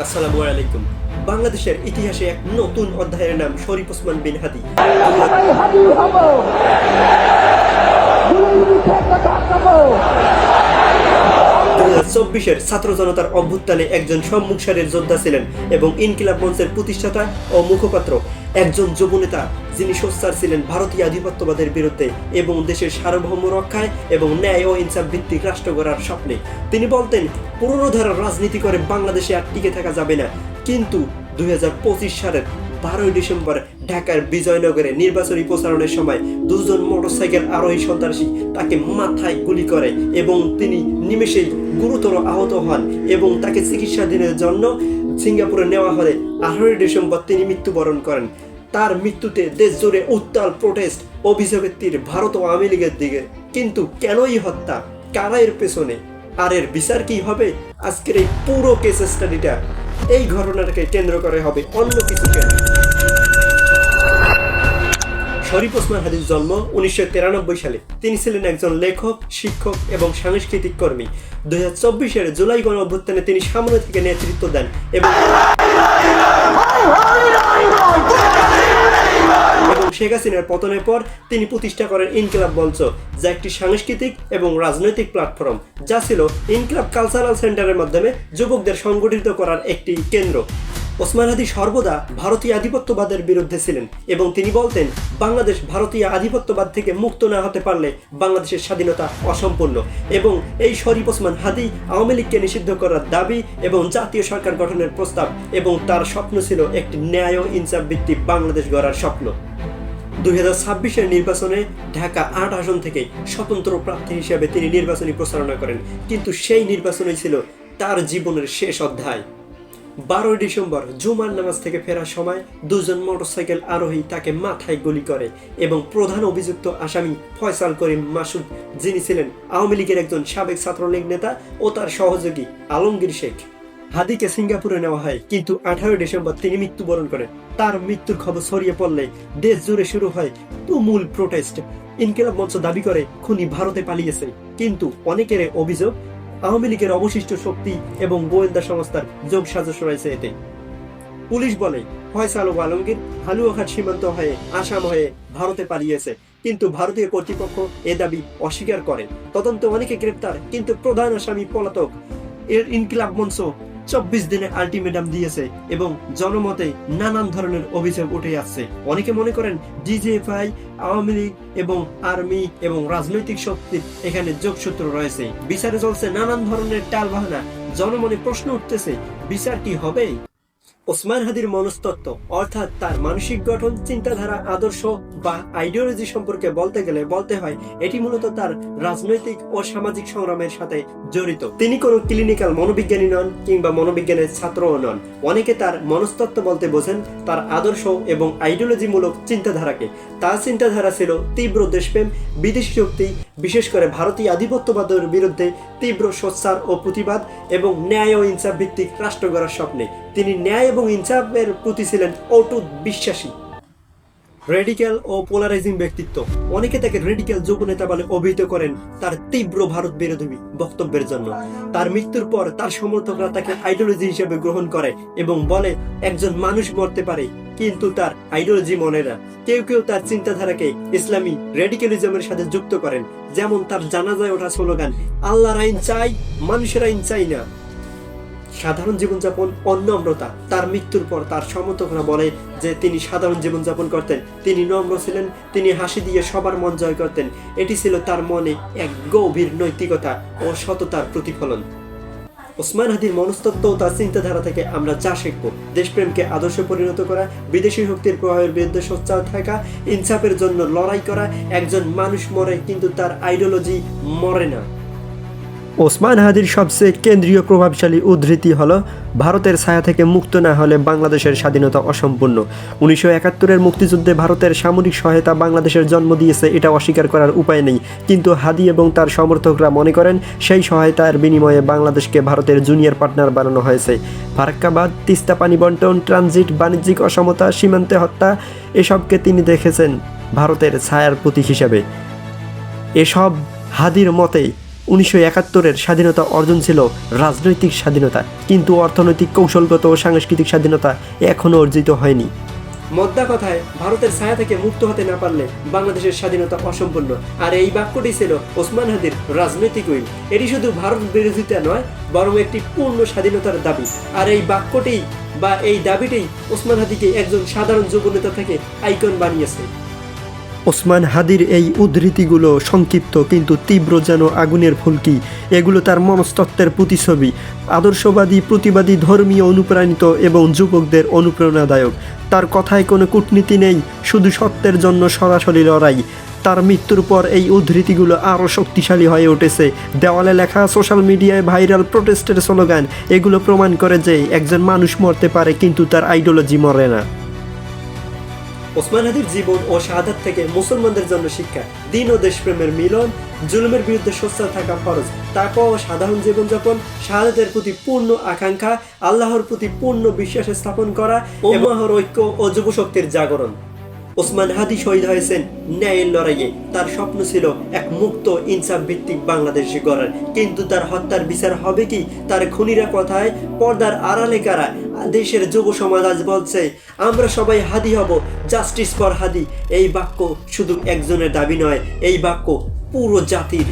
আসসালামু আলাইকুম। বাংলাদেশের ইতিহাসে এক নতুন অধ্যায়ের নাম শরীফ ওসমান বিন হাদি। 2024-এর ছাত্র জনতার অভ্যুত্থানে একজন সম্মুখ সারির যোদ্ধা ছিলেন এবং ইনকিলাব মঞ্চের প্রতিষ্ঠাতা ও মুখপাত্র, একজন যুবনেতা যিনি সোচ্চার ছিলেন ভারতীয় আধিপত্যবাদের বিরুদ্ধে এবং দেশের সার্বভৌম রক্ষায় এবং ন্যায় ও ইনসাফ ভিত্তিক রাষ্ট্র গড়ার স্বপ্নে। তিনি বলতেন, পুরনো ধারার রাজনীতি করে বাংলাদেশে আর টিকে থাকা যাবে না। কিন্তু 2025 সালের 12 ডিসেম্বর ঢাকার বিজয়নগরে নির্বাচনী প্রচারণের সময় দুজন মোটরসাইকেল আরোহী সন্ত্রাসী তাকে মাথায় গুলি করে এবং তিনি নিমেষেই গুরুতর আহত হন এবং তাকে চিকিৎসাধীনের জন্য সিঙ্গাপুরে নেওয়া হলে 18 ডিসেম্বর তিনি মৃত্যুবরণ করেন। তার মৃত্যুতে দেশ জুড়ে উত্তাল প্রোটেস্ট, অভিযোগের তীর ভারত ও আওয়ামী লীগের দিকে। কিন্তু কেনই হত্যা, কারা এর পেছনে, আর এর বিচার কি হবে? আজকের এই পুরো কেস স্টাডিটা এই ঘটনাটাকে কেন্দ্র করে হবে অন্য কিছু কেন। শরীফ ওসমান হাদির জন্ম 1993 সালে। তিনি ছিলেন একজন লেখক, শিক্ষক এবং সাংস্কৃতিক কর্মী। 2024-এর জুলাই গণ অভ্যুত্থানে তিনি সামনে থেকে নেতৃত্ব দেন এবং শেখ হাসিনার পতনের পর তিনি প্রতিষ্ঠা করেন ইনকিলাব মঞ্চ, যা একটি সাংস্কৃতিক এবং রাজনৈতিক প্ল্যাটফর্ম, যা ছিল ইনকিলাব কালচারাল সেন্টারের মাধ্যমে যুবকদের সংগঠিত করার একটি কেন্দ্র। ওসমান হাদি সর্বদা ভারতীয় আধিপত্যবাদের বিরুদ্ধে ছিলেন এবং তিনি বলতেন, বাংলাদেশ ভারতীয় আধিপত্যবাদ থেকে মুক্ত না হতে পারলে বাংলাদেশের স্বাধীনতা অসম্পূর্ণ। এবং এই শরীফ ওসমান হাদি আওয়ামী লীগকে নিষিদ্ধ করার দাবি এবং জাতীয় সরকার গঠনের প্রস্তাব, এবং তার স্বপ্ন ছিল একটি ন্যায় ও ইনসাফ ভিত্তিক বাংলাদেশ গড়ার স্বপ্ন। 2026-এর নির্বাচনে ঢাকা 8 আসন থেকে স্বতন্ত্র প্রার্থী হিসেবে তিনি নির্বাচনী প্রচারণা করেন, কিন্তু সেই নির্বাচনই ছিল তার জীবনের শেষ অধ্যায়। 12 ডিসেম্বর জুমার নামাজ থেকে ফেরার সময় দুজন মোটরসাইকেল আরোহী তাকে মাথায় গুলি করে এবং প্রধান অভিযুক্ত আসামি ফয়সাল করিম মাসুদ, যিনি ছিলেন আওয়ামী লীগের একজন সাবেক ছাত্রলীগ নেতা, ও তার সহযোগী আলমগীর শেখ। হাদিকে সিঙ্গাপুরে নেওয়া হয়, কিন্তু 18 ডিসেম্বর তিনি মৃত্যুবরণ করেন। তার মৃত্যুর খবর ছড়িয়ে পড়লে দেশ জুড়ে শুরু হয় তুমুল প্রোটেস্ট। ইনকিলাব মঞ্চ দাবি করে খুনি ভারতে পালিয়েছে, কিন্তু অনেকের অভিযোগ আওয়ামী লীগের অবশিষ্ট শক্তি এবং গোয়েন্দা সংস্থার যোগ সাজস রয়েছে এতে। পুলিশ বলে ফয়সাল ও আলমগীর হালুয়াঘাট সীমান্ত হয়ে আসাম হয়ে ভারতে পালিয়েছে, কিন্তু ভারতীয় কর্তৃপক্ষ এ দাবি অস্বীকার করে। তদন্তে অনেকে গ্রেপ্তার, কিন্তু প্রধান আসামি পলাতক। এর ইনকিলাব মঞ্চ 24 দিনে আলটিমেটাম দিয়েছে এবং জনমতে নানান ধরনের অভিযোগ উঠে আসছে। অনেকে মনে করেন ডিজিএফআই, আওয়ামী লীগ এবং আর্মি এবং রাজনৈতিক শক্তির এখানে যোগসূত্র রয়েছে। বিচারে চলছে নানান ধরনের টালবাহানা। জনমনে প্রশ্ন উঠতেছে, বিচার কি হবে? ওসমান হাদির মনস্তত্ত্ব, অর্থাৎ তার মানসিক গঠন, চিন্তাধারা, আদর্শ বা আইডিওলজি সম্পর্কে বলতে গেলে বলতে হয় এটি মূলত তার রাজনৈতিক ও সামাজিক সংগ্রামের সাথে জড়িত। তিনি কোনো ক্লিনিক্যাল মনোবিজ্ঞানী নন কিংবা মনোবিজ্ঞানের ছাত্রও নন। অনেকে তার মনস্তত্ত্ব বলতে বোঝেন তার আদর্শ এবং আইডিওলজি মূলক চিন্তাধারাকে। তার চিন্তাধারা ছিল তীব্র দেশপ্রেম, বিদেশি শক্তি, বিশেষ করে ভারতীয় আধিপত্যবাদের বিরুদ্ধে তীব্র সোচ্চার ও প্রতিবাদ, এবং ন্যায় ও ইনসাফ ভিত্তিক রাষ্ট্র গড়ার স্বপ্নে। তিনি ন্যায় এবং ইনসাফের প্রতি ছিলেন অটুট বিশ্বাসী। রেডিক্যাল ও পোলারাইজিং ব্যক্তিত্ব। অনেকে তাকে রেডিক্যাল যুবনেতা বলে অভিহিত করেন তার তীব্র ভারত বিরোধী বক্তব্যের জন্য। তার মৃত্যুর পর তার সমর্থকরা তাকে আইডিওলজি হিসেবে গ্রহণ করে এবং বলে একজন মানুষ মরতে পারে, কিন্তু তার আইডিওলজি মনে না। কেউ কেউ তার চিন্তাধারাকে ইসলামী রেডিক্যালিজমের সাথে যুক্ত করেন, যেমন তার জানাজায় ওঠা স্লোগান, আল্লাহর আইন চাই, মানুষের আইন চাই না। সাধারণ জীবনযাপন, অনম্রতা। তার মৃত্যুর পর তার সমর্থকরা বলে যে তিনি সাধারণ জীবনযাপন করতেন, তিনি নম্র ছিলেন, তিনি হাসি দিয়ে সবার মন জয় করতেন। এটি ছিল তার মনে এক গভীর নৈতিকতা ও সততার প্রতিফলন। ওসমান হাদির মনস্তত্ত্ব ও তার চিন্তাধারা থেকে আমরা যা শিখব: দেশপ্রেমকে আদর্শে পরিণত করা, বিদেশি শক্তির প্রভাবের বিরুদ্ধে সোচ্চার থাকা, ইনসাফের জন্য লড়াই করা। একজন মানুষ মরে, কিন্তু তার আইডিওলজি মরে না। ওসমান হাদির সবচেয়ে কেন্দ্রীয় প্রভাবশালী উদ্ধৃতি হলো, ভারতের ছায়া থেকে মুক্ত না হলে বাংলাদেশের স্বাধীনতা অসম্পূর্ণ। 1971-এর মুক্তিযুদ্ধে ভারতের সামরিক সহায়তা বাংলাদেশের জন্ম দিয়েছে, এটা অস্বীকার করার উপায় নেই। কিন্তু হাদি এবং তার সমর্থকরা মনে করেন সেই সহায়তার বিনিময়ে বাংলাদেশকে ভারতের জুনিয়র পার্টনার বানানো হয়েছে। ফারাক্কাবাদ, তিস্তা পানি বন্টন, ট্রানজিট, বাণিজ্যিক অসমতা, সীমান্তে হত্যা, এসবকে তিনি দেখেছেন ভারতের ছায়ার প্রতীক হিসেবে। এসব হাদির মতে 1971-এর স্বাধীনতা অর্জন ছিল রাজনৈতিক স্বাধীনতা, কিন্তু অর্থনৈতিক, কৌশলগত ও সাংস্কৃতিক স্বাধীনতা এখনও অর্জিত হয়নি। মোদ্দা কথায়, ভারতের ছায়া থেকে মুক্ত হতে না পারলে বাংলাদেশের স্বাধীনতা অসম্পূর্ণ। আর এই বাক্যটি ছিল ওসমান হাদির রাজনৈতিক উইল। এটি শুধু ভারত বিরোধিতা নয়, বরং একটি পূর্ণ স্বাধীনতার দাবি। আর এই বাক্যটি বা এই দাবিটি ওসমান হাদিকে একজন সাধারণ যুবনেতা থেকে আইকন বানিয়েছে। ওসমান হাদির এই উদ্ধৃতিগুলো সংক্ষিপ্ত কিন্তু তীব্র, যেন আগুনের ফুলকি। এগুলো তার মনস্তত্ত্বের প্রতিছবি, আদর্শবাদী, প্রতিবাদী, ধর্মীয় অনুপ্রাণিত এবং যুবকদের অনুপ্রেরণাদায়ক। তার কথায় কোনো কূটনীতি নেই, শুধু সত্যের জন্য সরাসরি লড়াই। তার মৃত্যুর পর এই উদ্ধৃতিগুলো আরও শক্তিশালী হয়ে উঠেছে। দেওয়ালে লেখা, সোশ্যাল মিডিয়ায় ভাইরাল প্রোটেস্টের স্লোগান, এগুলো প্রমাণ করে যে একজন মানুষ মরতে পারে কিন্তু তার আইডিওলজি মরে না। ওসমান হাদির জীবন ও শাহাদাত থেকে মুসলমানদের জন্য শিক্ষা, দিন ও দেশপ্রেমের মিলন, জুলুমের বিরুদ্ধে সোচ্চার থাকা ফরজ, তাকওয়া ও সাধারণ জীবনযাপন, শাহাদাতের প্রতি পূর্ণ আকাঙ্ক্ষা, আল্লাহর প্রতি পূর্ণ বিশ্বাস স্থাপন করা, উম্মাহর ঐক্য ও যুবশক্তির জাগরণ। ওসমান হাদি শহীদ হয়েছেন ন্যায়ের লড়াইয়ে। তার স্বপ্ন ছিল এক মুক্ত, ইনসাফ ভিত্তিক বাংলাদেশ গড়ার, কিন্তু তার হত্যার বিচার হবে কি? তার খুনিরা কথায়, পর্দার আড়ালে কারা? দেশের যুব সমাজ আজ বলছে, আমরা সবাই হাদি হব, জাস্টিস ফর হাদি। এই বাক্য শুধু একজনের দাবি নয়, এই বাক্য পুরো জাতির।